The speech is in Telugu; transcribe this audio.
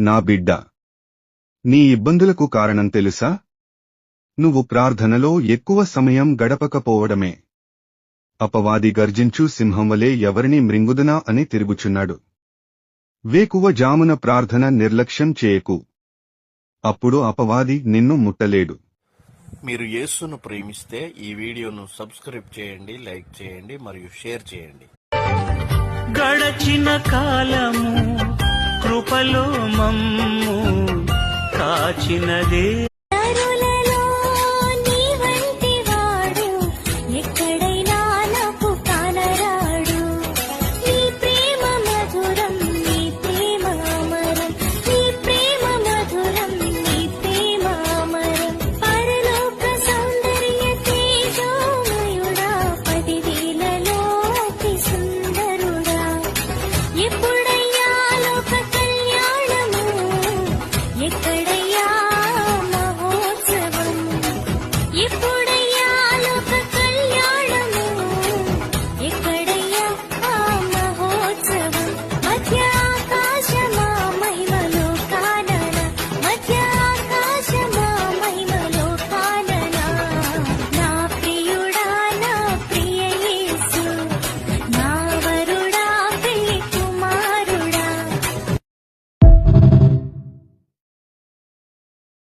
నా బిడ్డ, నీ ఇబ్బందులకు కారణం తెలుసా? నువ్వు ప్రార్థనలో ఎక్కువ సమయం గడపకపోవడమే. అపవాది గర్జించు సింహంవలే ఎవరిని మృంగుదునా అని తిరుగుచున్నాడు. వేకువ జామున ప్రార్థన నిర్లక్ష్యం చేయకు. అప్పుడు అపవాది నిన్ను ముట్టలేడు. మీరు యేసును ప్రేమిస్తే ఈ వీడియోను సబ్స్క్రైబ్ చేయండి, లైక్ చేయండి మరియు షేర్ చేయండి. గడచిన కాలము కృపలో మమ్ము కాచినదే.